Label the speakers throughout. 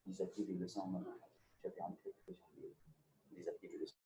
Speaker 1: désactiver le son. J'avais un peu désactiver le son.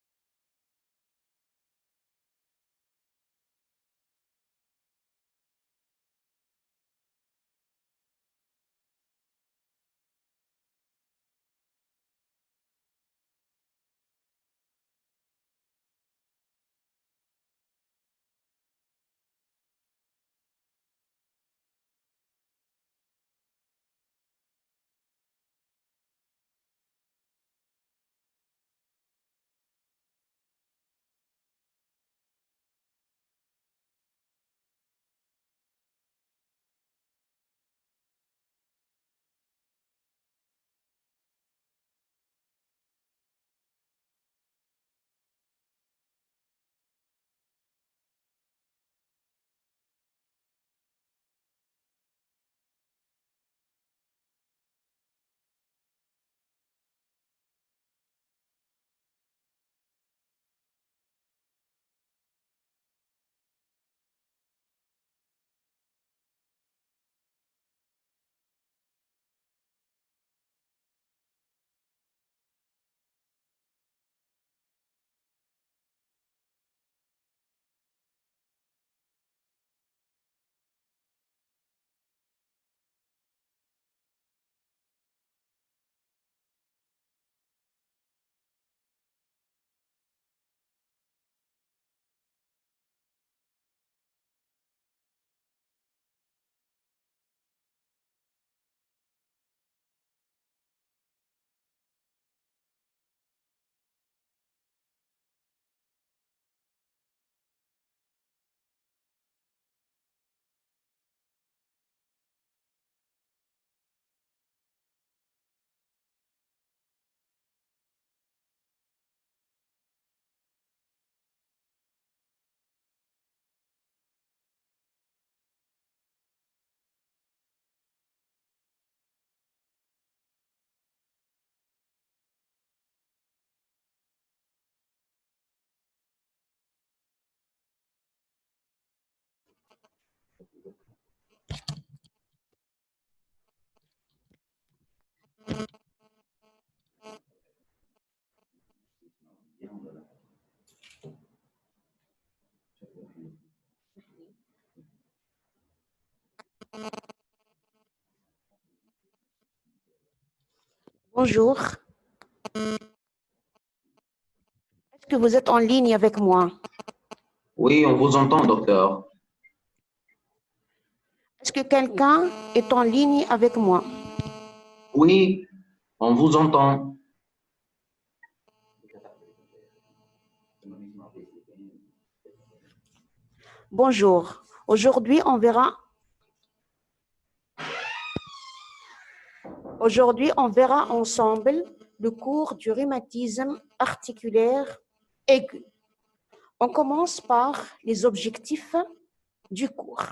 Speaker 2: Bonjour. Est-ce que vous êtes en ligne avec moi?
Speaker 1: Oui, on vous entend, docteur.
Speaker 2: Est-ce que quelqu'un est en ligne avec moi?
Speaker 1: Oui, on vous entend.
Speaker 2: Bonjour. Aujourd'hui, on verra ensemble le cours du rhumatisme articulaire aigu. On commence par les objectifs du cours.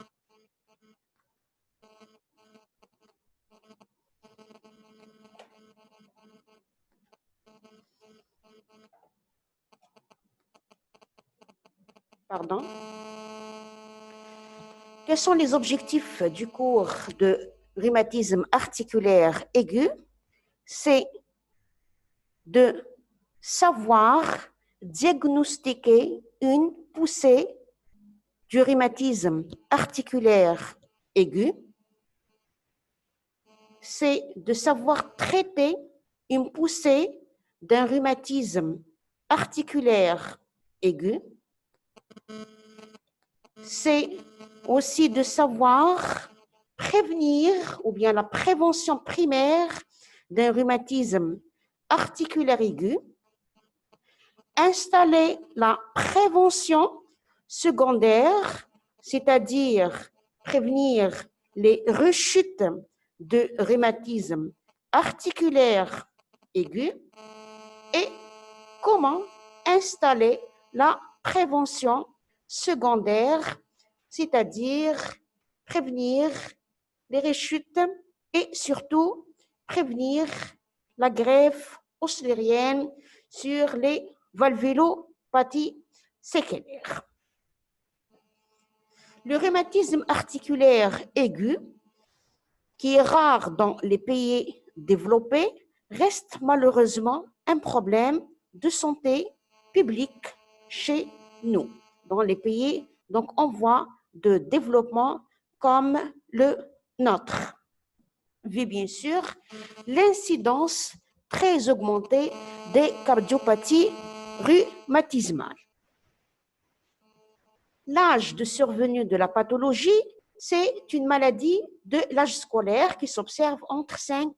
Speaker 2: Pardon. Quels sont les objectifs du cours de rhumatisme articulaire aigu? C'est de savoir diagnostiquer une poussée du rhumatisme articulaire aigu. C'est de savoir traiter une poussée d'un rhumatisme articulaire aigu. C'est aussi de savoir prévenir ou bien la prévention primaire d'un rhumatisme articulaire aigu, installer la prévention secondaire, c'est-à-dire prévenir les rechutes de rhumatisme articulaire aigu, et comment installer la prévention secondaire, c'est-à-dire prévenir les rechutes et surtout prévenir la greffe ossulienne sur les valvulopathies séquelaires. Le rhumatisme articulaire aigu, qui est rare dans les pays développés, reste malheureusement un problème de santé publique chez nous, dans les pays donc en voie de développement comme le nôtre. Vu bien sûr l'incidence très augmentée des cardiopathies rhumatismales. L'âge de survenue de la pathologie, c'est une maladie de l'âge scolaire qui s'observe entre 5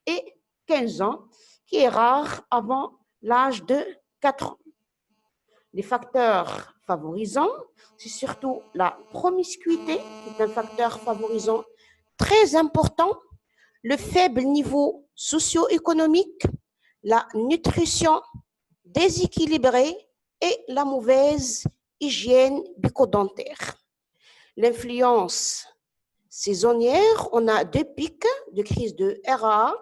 Speaker 2: et 15 ans, qui est rare avant l'âge de 4 ans. Les facteurs favorisants, c'est surtout la promiscuité, qui est un facteur favorisant très important, le faible niveau socio-économique, la nutrition déséquilibrée et la mauvaise hygiène bucco-dentaire. L'influence saisonnière, on a 2 pics de crise de RA,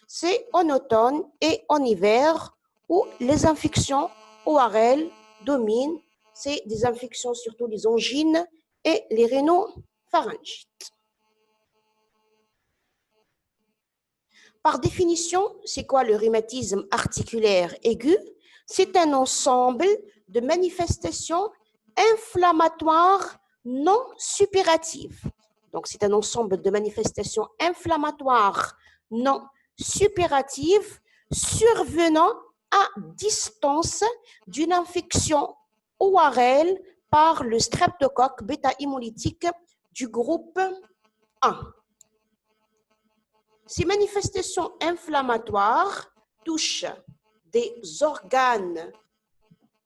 Speaker 2: c'est en automne et en hiver où les infections ORL dominent, c'est des infections surtout les angines et les rhinopharyngites. Par définition, c'est quoi le rhumatisme articulaire aigu? C'est un ensemble de manifestations inflammatoires non suppuratives. Donc, c'est un ensemble de manifestations inflammatoires non suppuratives survenant à distance d'une infection ORL par le streptocoque bêta-hémolytique du groupe 1. Ces manifestations inflammatoires touchent des organes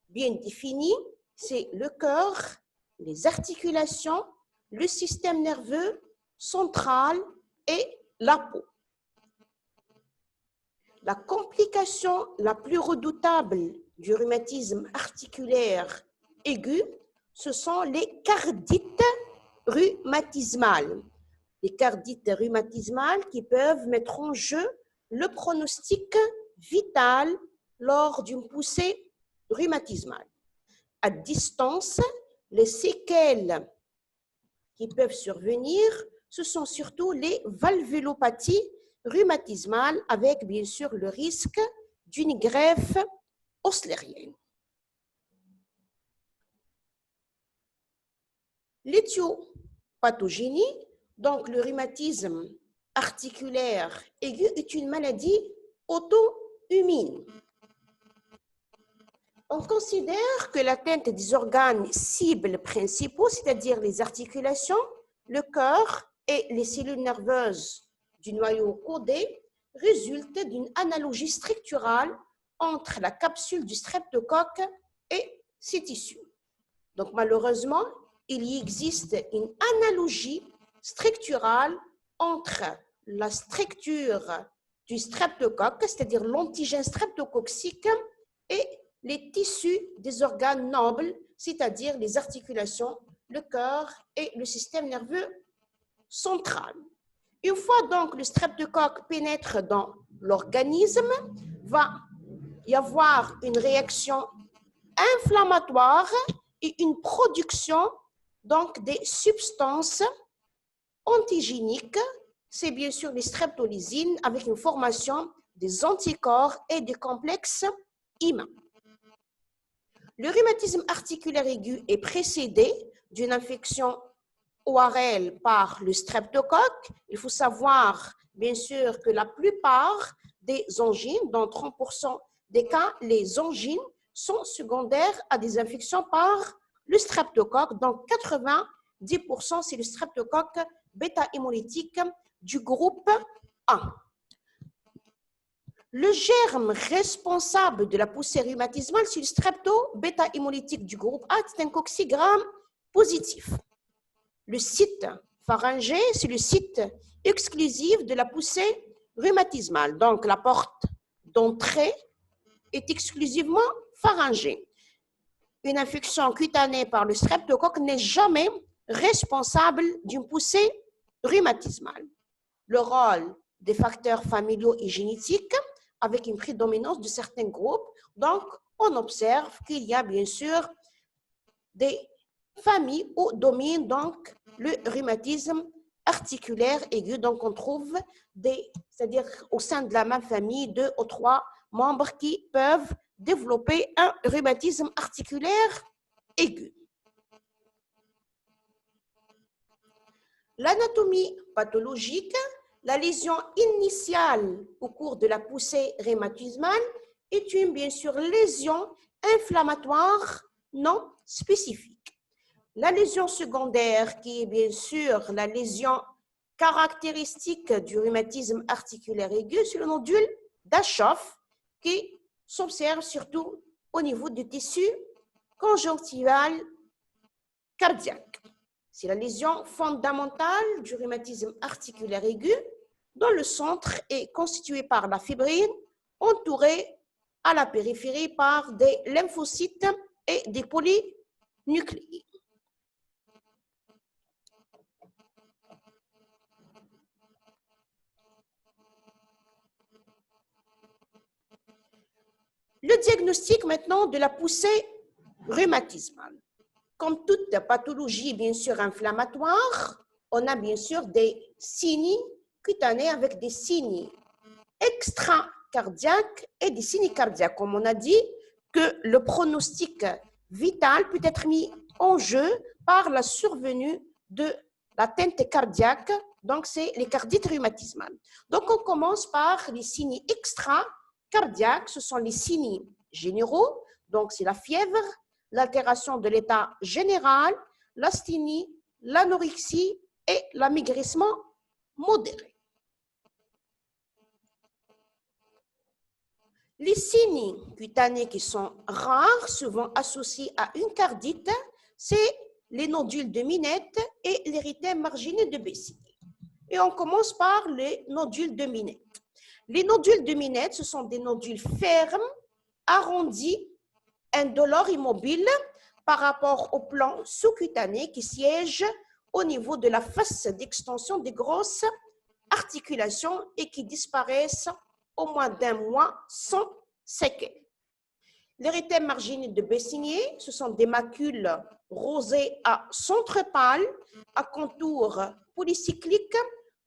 Speaker 2: bien définis, c'est le cœur, les articulations, le système nerveux central et la peau. La complication la plus redoutable du rhumatisme articulaire aigu, ce sont les cardites rhumatismales. Les cardites rhumatismales qui peuvent mettre en jeu le pronostic vital lors d'une poussée rhumatismale. À distance, les séquelles qui peuvent survenir, ce sont surtout les valvulopathies rhumatismales avec bien sûr le risque d'une greffe osslérienne. L'éthiopathogénie, donc le rhumatisme articulaire aigu, est une maladie auto-immune. On considère que l'atteinte des organes cibles principaux, c'est-à-dire les articulations, le cœur et les cellules nerveuses du noyau codé, résulte d'une analogie structurale entre la capsule du streptocoque et ses tissus. Donc malheureusement, il y existe une analogie structurale entre la structure du streptocoque, c'est-à-dire l'antigène streptococcique, et les tissus des organes nobles, c'est-à-dire les articulations, le cœur et le système nerveux central. Une fois donc le streptocoque pénètre dans l'organisme, va y avoir une réaction inflammatoire et une production donc des substances antigéniques, c'est bien sûr les streptolysines avec une formation des anticorps et des complexes immuns. Le rhumatisme articulaire aigu est précédé d'une infection ORL par le streptocoque. Il faut savoir, bien sûr, que la plupart des angines, dans 30% des cas, les angines sont secondaires à des infections par le streptocoque. Donc, 90%, c'est le streptocoque bêta-hémolytique du groupe 1. Le germe responsable de la poussée rhumatismale, c'est le strepto-bêta-hémolytique du groupe A, c'est un coccigramme positif. Le site pharyngé, c'est le site exclusif de la poussée rhumatismale. Donc, la porte d'entrée est exclusivement pharyngée. Une infection cutanée par le streptocoque n'est jamais responsable d'une poussée rhumatismale. Le rôle des facteurs familiaux et génétiques avec une prédominance de certains groupes. Donc, on observe qu'il y a bien sûr des familles où domine donc le rhumatisme articulaire aiguë. Donc, on trouve c'est-à-dire au sein de la même famille, 2 ou 3 membres qui peuvent développer un rhumatisme articulaire aigu. L'anatomie pathologique, la lésion initiale au cours de la poussée rhumatismale est une, bien sûr, lésion inflammatoire non spécifique. La lésion secondaire, qui est bien sûr la lésion caractéristique du rhumatisme articulaire aigu, c'est le nodule d'Aschoff qui s'observe surtout au niveau du tissu conjonctival cardiaque. C'est la lésion fondamentale du rhumatisme articulaire aigu dont le centre est constitué par la fibrine, entourée à la périphérie par des lymphocytes et des polynucléides. Le diagnostic maintenant de la poussée rhumatismale. Comme toute pathologie, bien sûr, inflammatoire, on a bien sûr des signes cutanés avec des signes extracardiaques et des signes cardiaques. Comme on a dit, que le pronostic vital peut être mis en jeu par la survenue de l'atteinte cardiaque, donc c'est les cardites rhumatismales. Donc on commence par les signes extracardiaques, ce sont les signes généraux, donc c'est la fièvre, l'altération de l'état général, l'asthénie, l'anorexie et l'amaigrissement modéré. Les signes cutanés qui sont rares, souvent associés à une cardite, c'est les nodules de Minette et l'érythème marginé de Bessy. Et on commence par les nodules de Minette. Les nodules de Minette, ce sont des nodules fermes, arrondis, indolores, immobiles par rapport au plan sous-cutané qui siège au niveau de la face d'extension des grosses articulations et qui disparaissent au moins d'un mois sans séquelles. L'érythème marginé de Bessigné, ce sont des macules rosées à centre pâle, à contours polycycliques,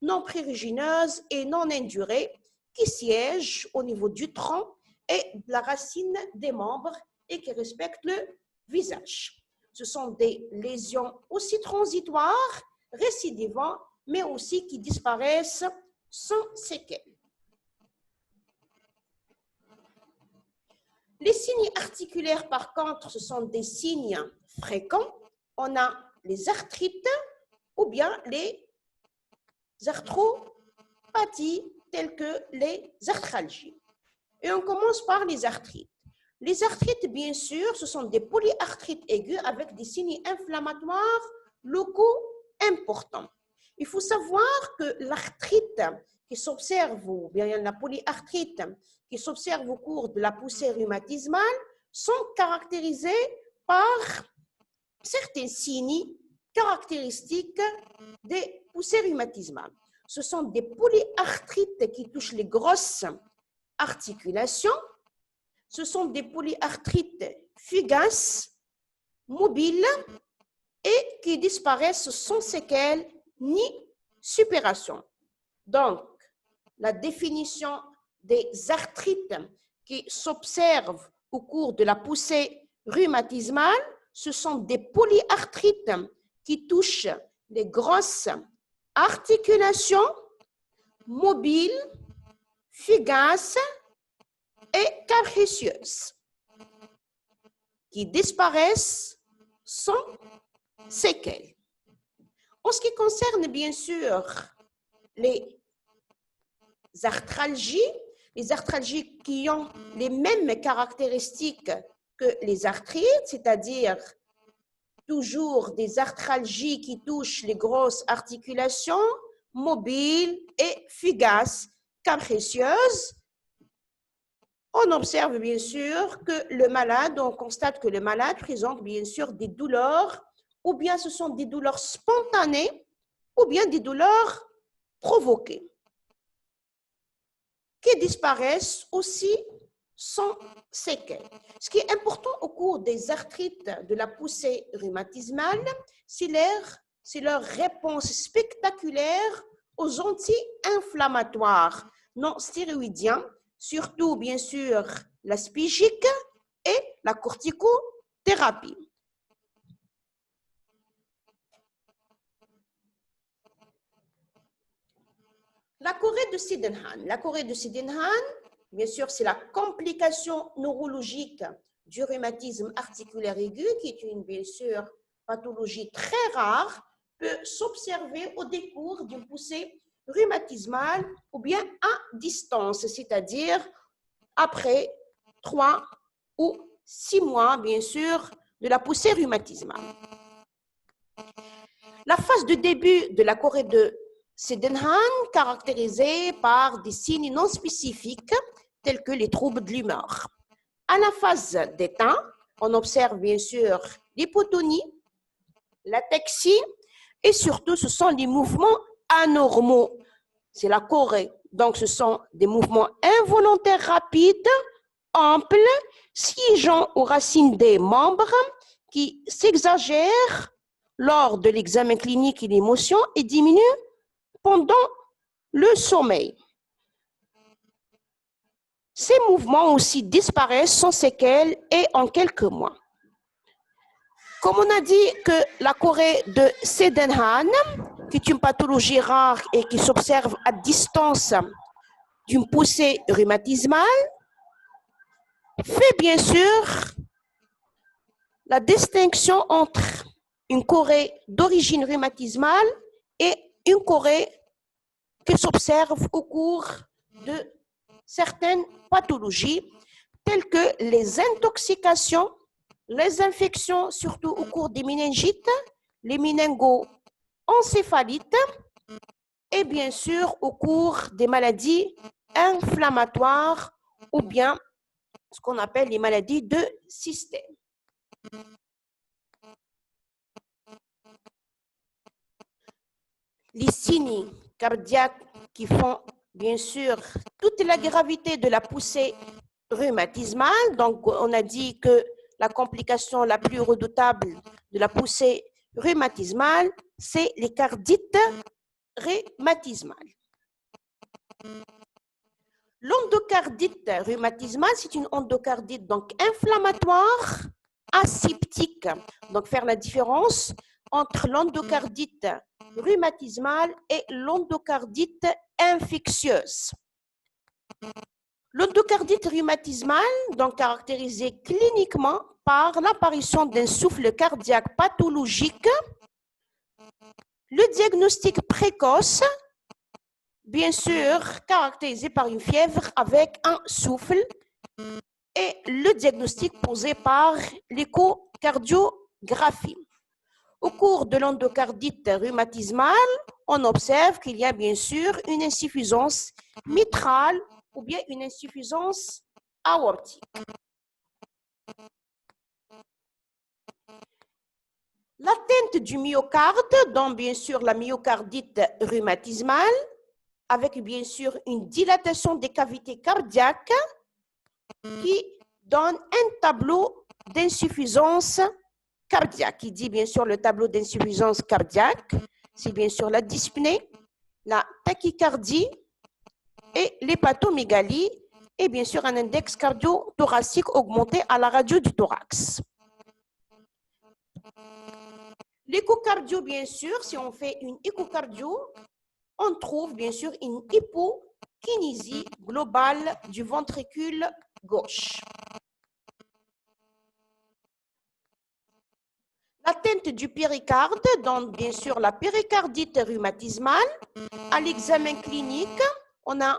Speaker 2: non prurigineuses et non indurées, qui siègent au niveau du tronc et de la racine des membres et qui respectent le visage. Ce sont des lésions aussi transitoires, récidivants, mais aussi qui disparaissent sans séquelles. Les signes articulaires, par contre, ce sont des signes fréquents. On a les arthrites ou bien les arthropathies telles que les arthralgies. Et on commence par les arthrites. Les arthrites, bien sûr, ce sont des polyarthrites aigus avec des signes inflammatoires locaux importants. Il faut savoir que l'arthrite qui s'observe, ou bien la polyarthrite qui s'observe au cours de la poussée rhumatismale, sont caractérisés par certains signes caractéristiques des poussées rhumatismales. Ce sont des polyarthrites qui touchent les grosses articulations. Ce sont des polyarthrites fugaces, mobiles et qui disparaissent sans séquelles ni suppuration. Donc, la définition des arthrites qui s'observent au cours de la poussée rhumatismale, ce sont des polyarthrites qui touchent les grosses articulations mobiles, fugaces et capricieuses, qui disparaissent sans séquelles. En ce qui concerne bien sûr les arthralgies qui ont les mêmes caractéristiques que les arthrites, c'est-à-dire toujours des arthralgies qui touchent les grosses articulations mobiles et fugaces, capricieuses. On observe bien sûr que le malade, on constate que le malade présente bien sûr des douleurs, ou bien ce sont des douleurs spontanées, ou bien des douleurs provoquées, qui disparaissent aussi sans séquelles. Ce qui est important au cours des arthrites de la poussée rhumatismale, c'est leur c'est leur réponse spectaculaire aux anti-inflammatoires non stéroïdiens, surtout bien sûr la spigique et la corticothérapie. La Corée de Sydenham. La Corée de Sydenham, bien sûr, c'est la complication neurologique du rhumatisme articulaire aigu, qui est une, bien sûr, pathologie très rare, peut s'observer au décours d'une poussée rhumatismale ou bien à distance, c'est-à-dire après 3 ou 6 mois, bien sûr, de la poussée rhumatismale. La phase de début de la Corée de Sydenham, caractérisée par des signes non spécifiques tels que les troubles de l'humeur. À la phase d'éteint, on observe bien sûr l'hypotonie, l'ataxie et surtout ce sont les mouvements anormaux. C'est la Corée, donc ce sont des mouvements involontaires rapides, amples, siégeant aux racines des membres qui s'exagèrent lors de l'examen clinique et l'émotion et diminuent pendant le sommeil. Ces mouvements aussi disparaissent sans séquelles et en quelques mois. Comme on a dit que la Corée de Sydenham, qui est une pathologie rare et qui s'observe à distance d'une poussée rhumatismale, fait bien sûr la distinction entre une Corée d'origine rhumatismale et une Corée qui s'observe au cours de certaines pathologies telles que les intoxications, les infections, surtout au cours des méningites, les méningo-encéphalites et bien sûr au cours des maladies inflammatoires ou bien ce qu'on appelle les maladies de système. Les signes cardiaques qui font bien sûr toute la gravité de la poussée rhumatismale. Donc, on a dit que la complication la plus redoutable de la poussée rhumatismale, c'est les cardites rhumatismales. L'endocardite rhumatismale, c'est une endocardite donc inflammatoire, aseptique. Donc, faire la différence entre l'endocardite rhumatismale et l'endocardite infectieuse. L'endocardite rhumatismale, donc caractérisée cliniquement par l'apparition d'un souffle cardiaque pathologique, le diagnostic précoce, bien sûr, caractérisé par une fièvre avec un souffle, et le diagnostic posé par l'échocardiographie. Au cours de l'endocardite rhumatismale, on observe qu'il y a bien sûr une insuffisance mitrale ou bien une insuffisance aortique. L'atteinte du myocarde, donc bien sûr la myocardite rhumatismale, avec bien sûr une dilatation des cavités cardiaques qui donne un tableau d'insuffisance cardiaque. Qui dit bien sûr le tableau d'insuffisance cardiaque, c'est bien sûr la dyspnée, la tachycardie et l'hépatomégalie et bien sûr un index cardio-thoracique augmenté à la radio du thorax. L'échocardio, bien sûr, si on fait une échocardio, on trouve bien sûr une hypokinésie globale du ventricule gauche. L'atteinte du péricarde, donc bien sûr la péricardite rhumatismale, à l'examen clinique, on a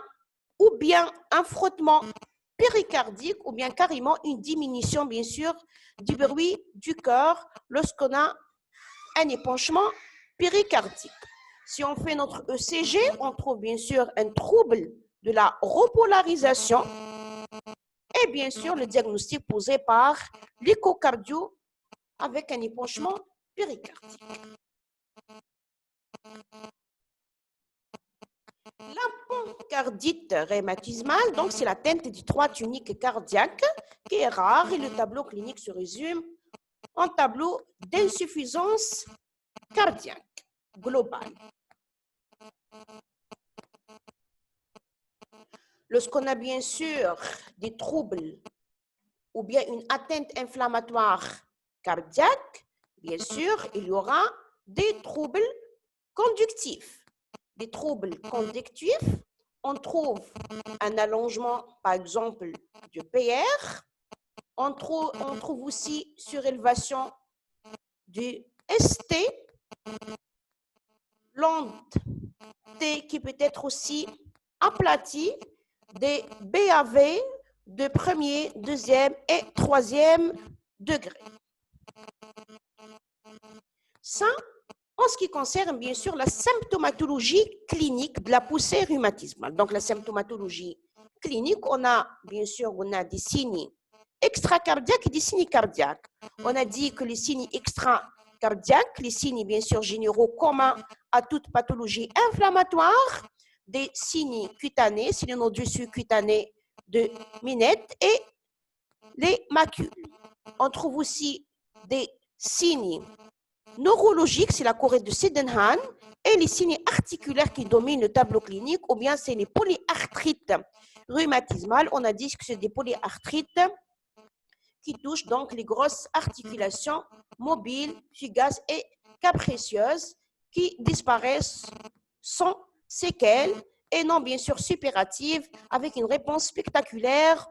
Speaker 2: ou bien un frottement péricardique ou bien carrément une diminution bien sûr du bruit du cœur lorsqu'on a un épanchement péricardique. Si on fait notre ECG, on trouve bien sûr un trouble de la repolarisation et bien sûr le diagnostic posé par l'échocardio avec un épanchement péricardique. La pancardite rhumatismale, donc c'est l'atteinte du droit unique cardiaque qui est rare et le tableau clinique se résume en tableau d'insuffisance cardiaque. global. Lorsqu'on a bien sûr des troubles ou bien une atteinte inflammatoire cardiaque, bien sûr, il y aura des troubles conductifs. Des troubles conductifs, on trouve un allongement, par exemple, du PR. On trouve aussi surélévation du ST, l'onde T qui peut être aussi aplatie, des BAV de premier, deuxième et troisième degré. Ça, en ce qui concerne bien sûr la symptomatologie clinique de la poussée rhumatismale. Donc la symptomatologie clinique, on a bien sûr des signes extracardiaques et des signes cardiaques. On a dit que les signes extracardiaques, les signes bien sûr généraux communs à toute pathologie inflammatoire, des signes cutanés, signes nodus cutanés de Minette et les macules. On trouve aussi des signes neurologiques, c'est la chorée de Sydenham, et les signes articulaires qui dominent le tableau clinique, ou bien c'est les polyarthrites rhumatismales. On a dit que c'est des polyarthrites qui touchent donc les grosses articulations mobiles, fugaces et capricieuses qui disparaissent sans séquelles et non bien sûr suppuratives avec une réponse spectaculaire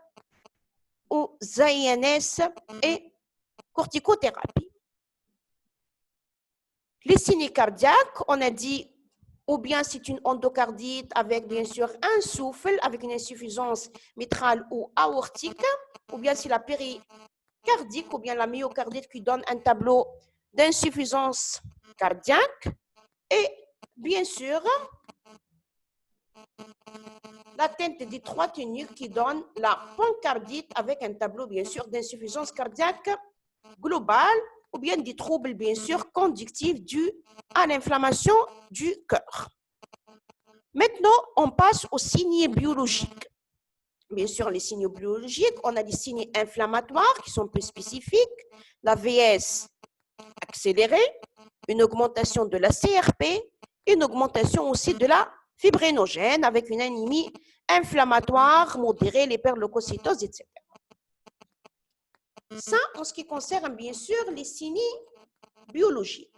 Speaker 2: aux AINS et corticothérapie. Les signes cardiaques, on a dit, ou bien c'est une endocardite avec bien sûr un souffle, avec une insuffisance mitrale ou aortique, ou bien c'est la péricardique ou bien la myocardite qui donne un tableau d'insuffisance cardiaque. Et bien sûr, l'atteinte des trois tunnels qui donne la pancardite avec un tableau bien sûr d'insuffisance cardiaque globale, ou bien des troubles, bien sûr, conductifs dus à l'inflammation du cœur. Maintenant, on passe aux signes biologiques. Bien sûr, les signes biologiques, on a des signes inflammatoires qui sont plus spécifiques, la VS accélérée, une augmentation de la CRP, une augmentation aussi de la fibrinogène avec une anémie inflammatoire modérée, l'hyperleucocytose, etc. Ça, en ce qui concerne bien sûr les signes biologiques.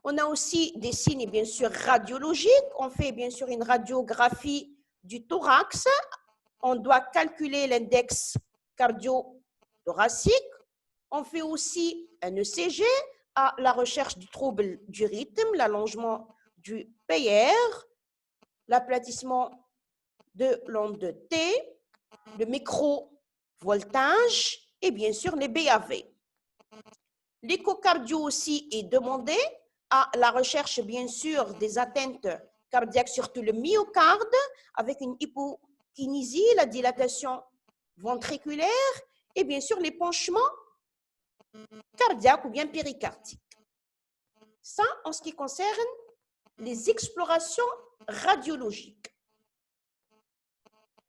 Speaker 2: On a aussi des signes bien sûr radiologiques. On fait bien sûr une radiographie du thorax. On doit calculer l'index cardio-thoracique. On fait aussi un ECG à la recherche du trouble du rythme, l'allongement du PR, l'aplatissement de l'onde T, le microvoltage et bien sûr les BAV. L'échocardio aussi est demandé à la recherche bien sûr des atteintes cardiaques, surtout le myocarde, avec une hypokinésie, la dilatation ventriculaire et bien sûr l'épanchement cardiaque ou bien péricardique. Ça, en ce qui concerne les explorations radiologiques.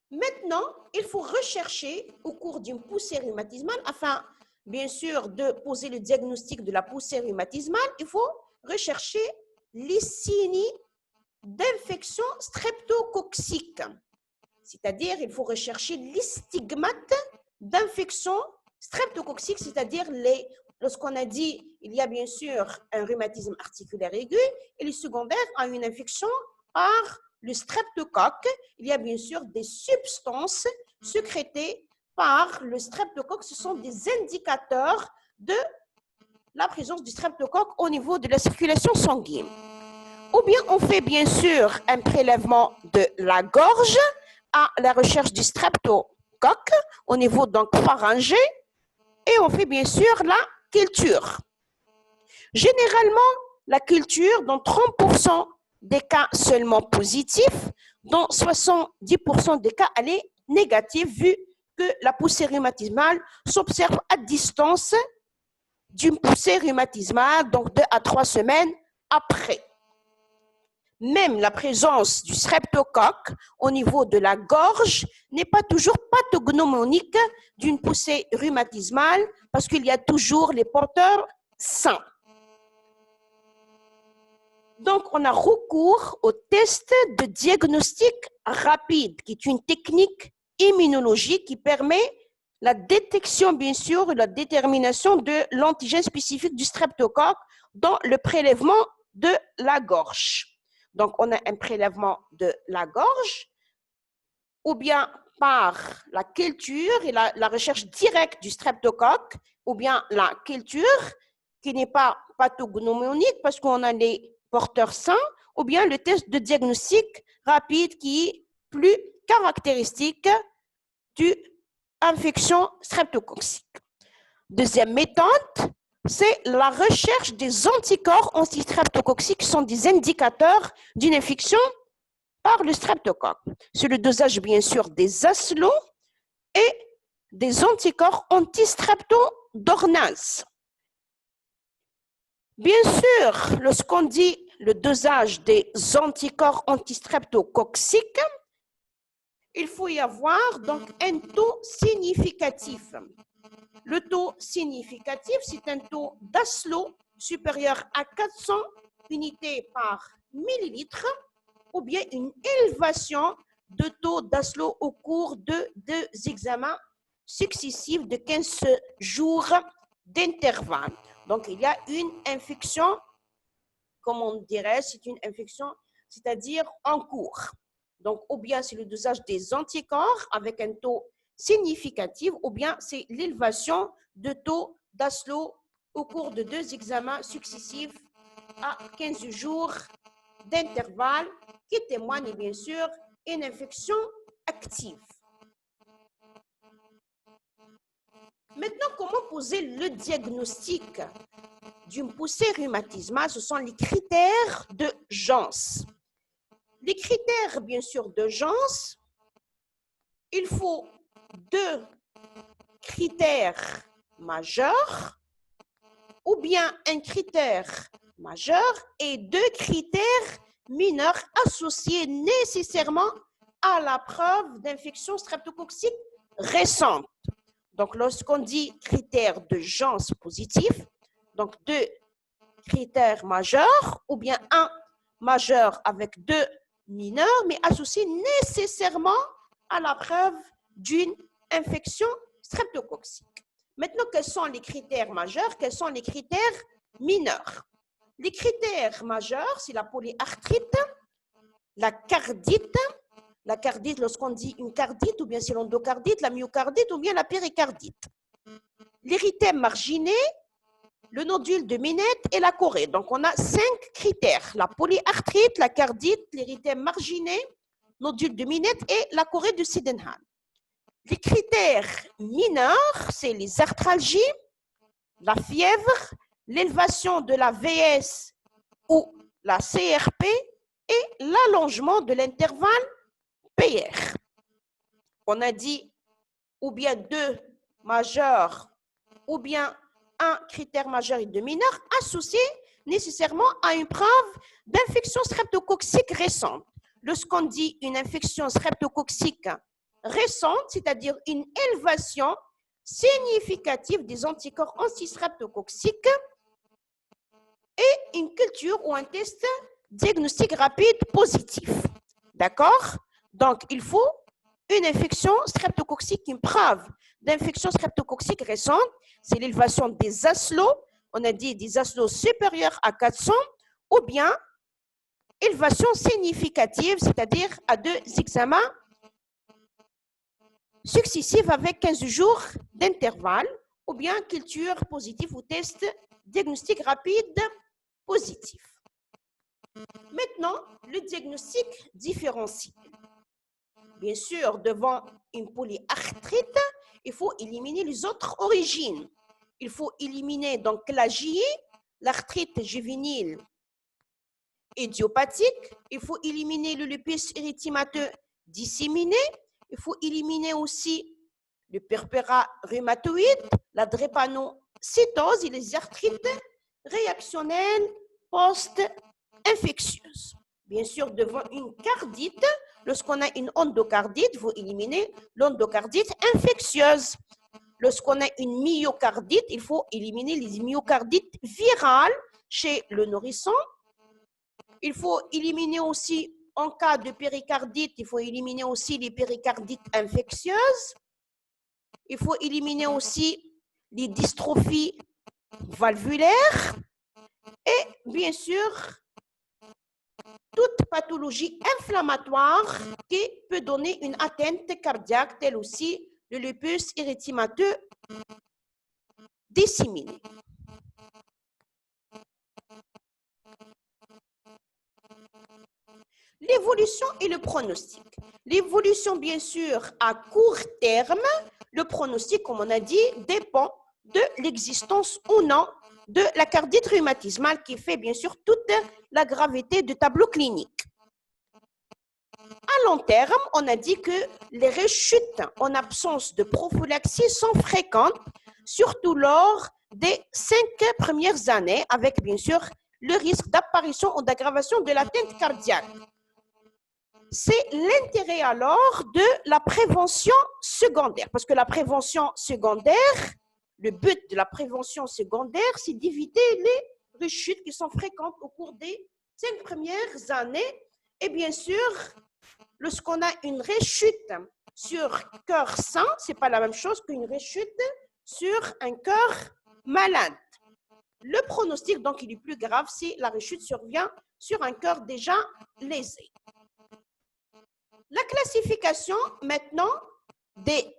Speaker 2: Maintenant, il faut rechercher au cours d'une poussée rhumatismale, afin bien sûr de poser le diagnostic de la poussée rhumatismale, il faut rechercher les signes d'infection streptococcique. C'est-à-dire, il faut rechercher les stigmates d'infection streptococcique, c'est-à-dire lorsqu'on a dit il y a bien sûr un rhumatisme articulaire aigu, et les secondaires à une infection par le streptocoque, il y a bien sûr des substances sécrétées par le streptocoque. Ce sont des indicateurs de la présence du streptocoque au niveau de la circulation sanguine. Ou bien on fait bien sûr un prélèvement de la gorge à la recherche du streptocoque au niveau donc pharyngé, et on fait bien sûr la culture. Généralement, la culture, dans 30% des cas seulement positifs, dans 70% des cas, elle est négative, vu que la poussée rhumatismale s'observe à distance d'une poussée rhumatismale, donc 2 à 3 semaines après. Même la présence du streptocoque au niveau de la gorge n'est pas toujours pathognomonique d'une poussée rhumatismale, parce qu'il y a toujours les porteurs sains. Donc, on a recours au test de diagnostic rapide, qui est une technique immunologique qui permet la détection, bien sûr, et la détermination de l'antigène spécifique du streptocoque dans le prélèvement de la gorge. Donc, on a un prélèvement de la gorge, ou bien par la culture et la recherche directe du streptocoque, ou bien la culture qui n'est pas pathognomonique parce qu'on a les porteurs sains, ou bien le test de diagnostic rapide qui est plus caractéristique d'une infection streptococcique. Deuxième méthode, c'est la recherche des anticorps anti-streptococciques qui sont des indicateurs d'une infection par le streptocoque. C'est le dosage, bien sûr, des aslos et des anticorps anti-streptodornase. Bien sûr, lorsqu'on dit le dosage des anticorps anti-streptococciques, il faut y avoir donc un taux significatif. Le taux significatif, c'est un taux d'aslo supérieur à 400 unités par millilitre ou bien une élévation de taux d'aslo au cours de 2 examens successifs de 15 jours d'intervalle. Donc, il y a une infection, comme on dirait, c'est une infection, c'est-à-dire en cours. Donc, ou bien c'est le dosage des anticorps avec un taux significatif, ou bien c'est l'élévation de taux d'aslo au cours de 2 examens successifs à 15 jours d'intervalle qui témoignent bien sûr une infection active. Maintenant, comment poser le diagnostic d'une poussée rhumatismale? Ce sont les critères de Jans. Les critères, bien sûr, de Jans, il faut 2 critères majeurs ou bien un critère majeur et 2 critères mineurs associés nécessairement à la preuve d'infection streptococcique récente. Donc, lorsqu'on dit critères de Jans positif, donc 2 critères majeurs ou bien un majeur avec 2 mineurs, mais associés nécessairement à la preuve d'une infection streptococcique. Maintenant, quels sont les critères majeurs? Quels sont les critères mineurs? Les critères majeurs, c'est la polyarthrite, la cardite. La cardite, lorsqu'on dit une cardite, ou bien c'est l'endocardite, la myocardite, ou bien la péricardite. L'érythème marginé, le nodule de Minette et la chorée. Donc, on a 5 critères. La polyarthrite, la cardite, l'érythème marginé, nodule de Minette et la chorée de Sydenham. Les critères mineurs, c'est les arthralgies, la fièvre, l'élévation de la VS ou la CRP et l'allongement de l'intervalle PR. On a dit ou bien 2 majeurs ou bien un critère majeur et 2 mineurs associés nécessairement à une preuve d'infection streptococcique récente. Lorsqu'on dit une infection streptococcique récente, c'est-à-dire une élévation significative des anticorps anti-streptococciques et une culture ou un test diagnostic rapide positif. D'accord? Donc, il faut une infection streptococcique, une preuve d'infection streptococcique récente, c'est l'élévation des aslos, on a dit des aslos supérieurs à 400, ou bien élévation significative, c'est-à-dire à 2 examens successifs avec 15 jours d'intervalle, ou bien culture positive ou test diagnostic rapide positif. Maintenant, le diagnostic différentiel. Bien sûr, devant une polyarthrite, il faut éliminer les autres origines. Il faut éliminer donc l'AJI, l'arthrite juvénile idiopathique. Il faut éliminer le lupus érythémateux disséminé. Il faut éliminer aussi le purpura rhumatoïde, la drépanocytose et les arthrites réactionnelles post-infectieuses. Bien sûr, devant une cardite, lorsqu'on a une endocardite, il faut éliminer l'endocardite infectieuse. Lorsqu'on a une myocardite, il faut éliminer les myocardites virales chez le nourrisson Il faut éliminer aussi, en cas de péricardite, il faut éliminer aussi les péricardites infectieuses. Il faut éliminer aussi les dystrophies valvulaires et bien sûr, toute pathologie inflammatoire qui peut donner une atteinte cardiaque, telle aussi le lupus érythémateux disséminé. L'évolution et le pronostic. L'évolution, bien sûr, à court terme, le pronostic, comme on a dit, dépend de l'existence ou non de la cardite rhumatismale qui fait, bien sûr, toute la gravité du tableau clinique. À long terme, on a dit que les rechutes en absence de prophylaxie sont fréquentes, surtout lors des 5 premières années, avec, bien sûr, le risque d'apparition ou d'aggravation de l'atteinte cardiaque. C'est l'intérêt alors de la prévention secondaire, parce que la prévention secondaire, le but de la prévention secondaire, c'est d'éviter les rechutes qui sont fréquentes au cours des 5 premières années. Et bien sûr, lorsqu'on a une rechute sur cœur sain, ce n'est pas la même chose qu'une rechute sur un cœur malade. Le pronostic, donc, il est plus grave si la rechute survient sur un cœur déjà lésé. La classification maintenant des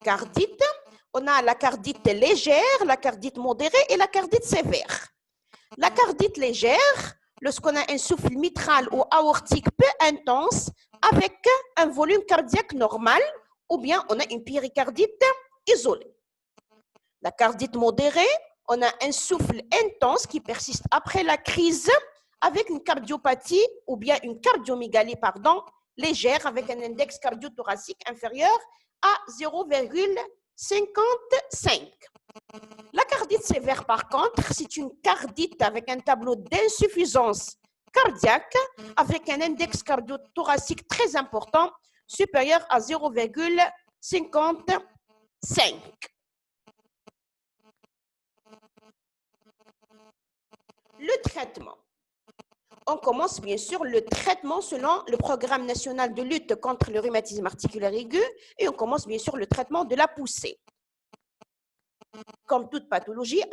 Speaker 2: cardites, on a la cardite légère, la cardite modérée et la cardite sévère. La cardite légère, lorsqu'on a un souffle mitral ou aortique peu intense avec un volume cardiaque normal, ou bien on a une péricardite isolée. La cardite modérée, on a un souffle intense qui persiste après la crise avec une cardiopathie ou bien une cardiomégalie, légère avec un index cardiothoracique inférieur à 0,55. La cardite sévère, par contre, c'est une cardite avec un tableau d'insuffisance cardiaque avec un index cardiothoracique très important, supérieur à 0,55. Le traitement. On commence bien sûr le traitement selon le programme national de lutte contre le rhumatisme articulaire aigu et on commence bien sûr le traitement de la poussée. Comme toute pathologie,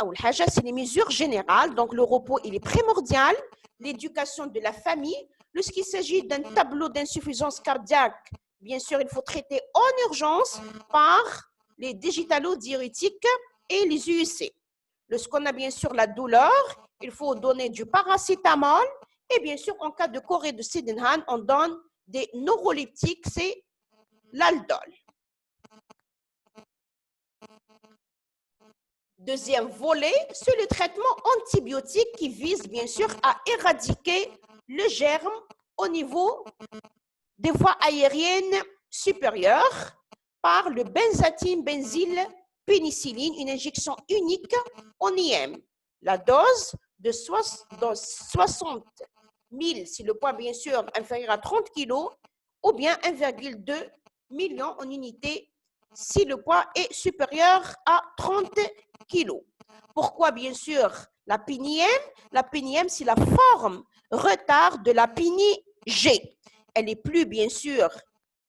Speaker 2: c'est les mesures générales, donc le repos il est primordial, l'éducation de la famille. Lorsqu'il s'agit d'un tableau d'insuffisance cardiaque, bien sûr il faut traiter en urgence par les digitalo-diurétiques et les UIC. Lorsqu'on a bien sûr la douleur, il faut donner du paracétamol. Et bien sûr, en cas de chorée de Sydenham, on donne des neuroleptiques, c'est l'aldol. Deuxième volet, c'est le traitement antibiotique qui vise bien sûr à éradiquer le germe au niveau des voies aériennes supérieures par le benzatine, pénicilline, une injection unique en IM. La dose de 60 000, si le poids bien sûr inférieur à 30 kg, ou bien 1,2 million en unités si le poids est supérieur à 30 kg. Pourquoi bien sûr la PNIM? La PNIM, c'est la forme retard de la PNI-G. Elle est plus bien sûr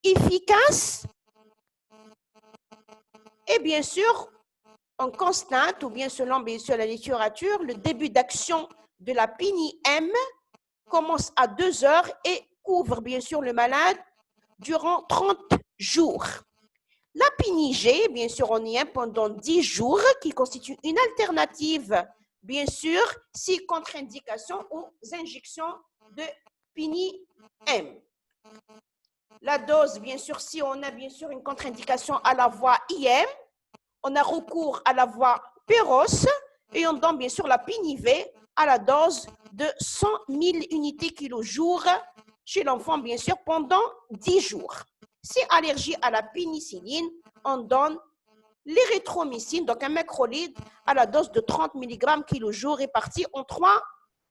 Speaker 2: efficace et bien sûr on constate, ou bien selon bien sûr la littérature, le début d'action de la PNI-M commence à 2 heures et couvre bien sûr le malade durant 30 jours. La PNI-G, bien sûr, on y est pendant 10 jours, qui constitue une alternative, bien sûr, si contre-indication aux injections de PNI-M. La dose, bien sûr, si on a bien sûr une contre-indication à la voie IM, on a recours à la voie Péros et on donne bien sûr la PNI-V à la dose de 100 000 unités kilo-jour chez l'enfant, bien sûr, pendant 10 jours. Si allergie à la pénicilline, on donne l'érythromycine, donc un macrolide à la dose de 30 mg kilo-jour réparti en 3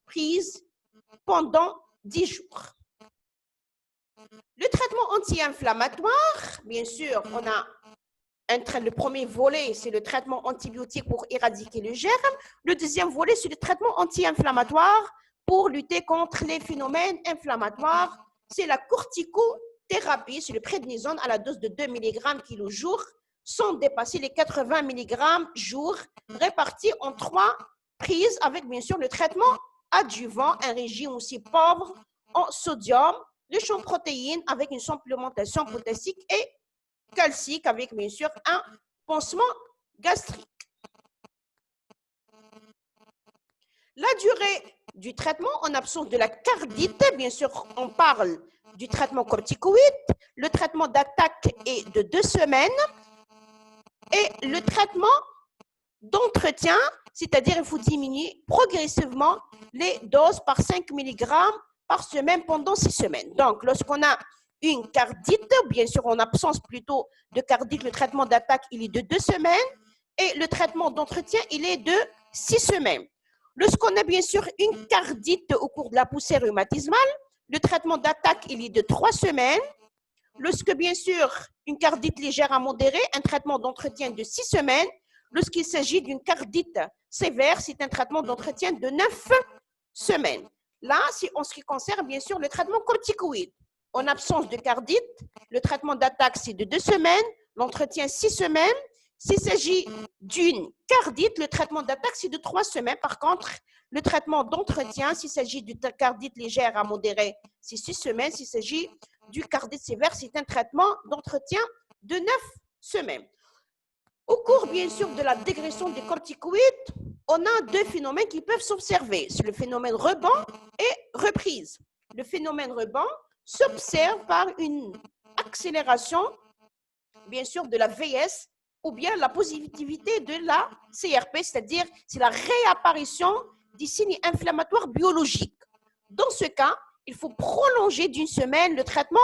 Speaker 2: prises pendant 10 jours. Le traitement anti-inflammatoire, bien sûr, on a le premier volet, c'est le traitement antibiotique pour éradiquer le germe. Le deuxième volet, c'est le traitement anti-inflammatoire pour lutter contre les phénomènes inflammatoires, c'est la corticothérapie, c'est le prednisone à la dose de 2 mg kg jour, sans dépasser les 80 mg jour, répartis en 3 prises avec bien sûr le traitement adjuvant, un régime aussi pauvre en sodium, riche en protéines avec une supplémentation potassique et calcique avec bien sûr un pansement gastrique. La durée du traitement en absence de la cardite, bien sûr, on parle du traitement corticoïde. Le traitement d'attaque est de 2 semaines et le traitement d'entretien, c'est-à-dire il faut diminuer progressivement les doses par 5 mg par semaine pendant 6 semaines. Donc, lorsqu'on a une cardite, bien sûr en absence plutôt de cardite, le traitement d'attaque, il est de 2 semaines et le traitement d'entretien, il est de 6 semaines. Lorsqu'on a bien sûr une cardite au cours de la poussée rhumatismale, le traitement d'attaque, il est de 3 semaines. Lorsque bien sûr une cardite légère à modérée, un traitement d'entretien de 6 semaines. Lorsqu'il s'agit d'une cardite sévère, c'est un traitement d'entretien de 9 semaines. Là, c'est en ce qui concerne bien sûr le traitement corticoïde. En absence de cardite, le traitement d'attaque, c'est de 2 semaines, l'entretien 6 semaines. S'il s'agit d'une cardite, le traitement d'attaque, c'est de 3 semaines. Par contre, le traitement d'entretien, s'il s'agit d'une cardite légère à modérée, c'est 6 semaines. S'il s'agit du cardite sévère, c'est un traitement d'entretien de 9 semaines. Au cours, bien sûr, de la dégression des corticoïdes, on a 2 phénomènes qui peuvent s'observer. C'est le phénomène rebond et reprise. Le phénomène rebond s'observe par une accélération, bien sûr, de la VS ou bien la positivité de la CRP, c'est-à-dire c'est la réapparition des signes inflammatoires biologiques. Dans ce cas, il faut prolonger d'une semaine le traitement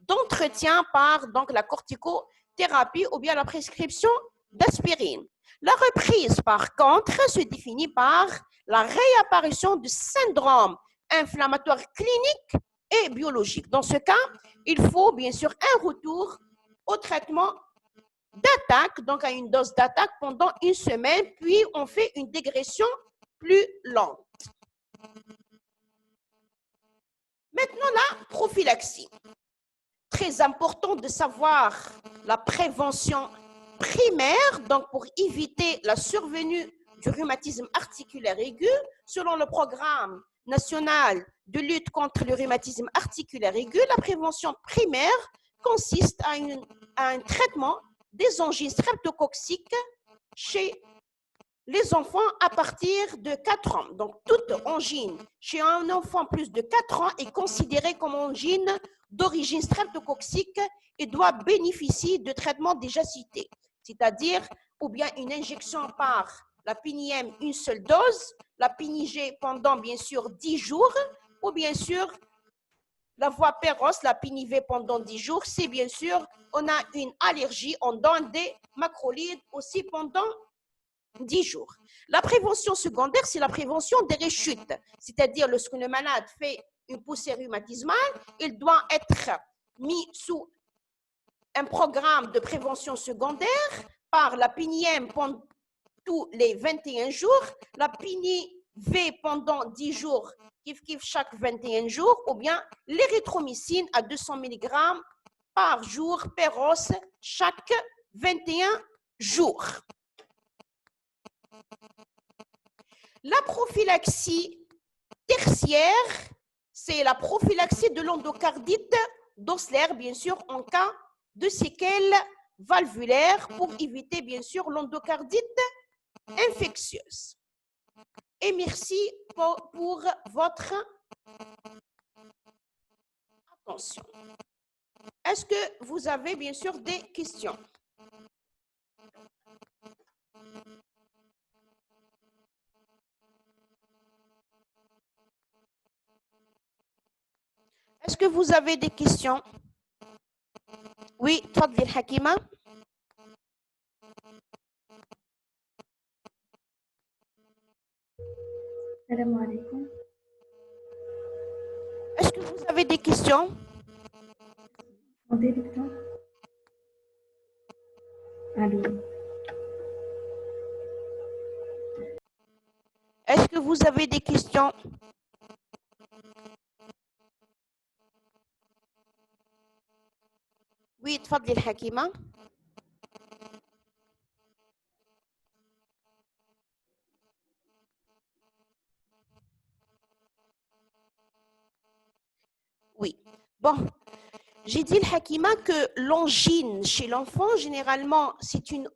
Speaker 2: d'entretien par donc, la corticothérapie ou bien la prescription d'aspirine. La reprise, par contre, se définit par la réapparition du syndrome inflammatoire clinique et biologique. Dans ce cas, il faut bien sûr un retour au traitement d'attaque, donc à une dose d'attaque pendant une semaine, puis on fait une dégression plus lente. Maintenant, la prophylaxie. Très important de savoir la prévention primaire, donc pour éviter la survenue du rhumatisme articulaire aigu, selon le programme national de lutte contre le rhumatisme articulaire aigu, la prévention primaire consiste à un traitement des angines streptococciques chez les enfants à partir de 4 ans. Donc, toute angine chez un enfant plus de 4 ans est considérée comme angine d'origine streptococcique et doit bénéficier de traitements déjà cités, c'est-à-dire ou bien une injection par la PINIM, une seule dose, la PINIG pendant bien sûr 10 jours, ou bien sûr la voie Péros, la PINIV pendant 10 jours, si bien sûr on a une allergie, on donne des macrolides aussi pendant 10 jours. La prévention secondaire, c'est la prévention des rechutes, c'est-à-dire lorsque le malade fait une poussée rhumatismale, il doit être mis sous un programme de prévention secondaire par la PINIM pendant tous les 21 jours, la PINI-V pendant 10 jours, chaque 21 jours, ou bien l'érythromycine à 200 mg par jour, Péros, chaque 21 jours. La prophylaxie tertiaire, c'est la prophylaxie de l'endocardite d'Osler, bien sûr, en cas de séquelles valvulaires pour éviter, bien sûr, l'endocardite infectieuse. Et merci pour votre attention. Est-ce que vous avez, bien sûr, des questions? Est-ce que vous avez des questions? Oui, تفضلي الحكيمة.
Speaker 3: السلام عليكم.
Speaker 2: Est-ce que vous avez des questions?
Speaker 3: Attendez, docteur. Allô.
Speaker 2: Est-ce que vous avez des questions? تفضلي الحكيمة. Oui. Bon, j'ai dit, Hakima, que l'angine chez l'enfant, généralement, c'est une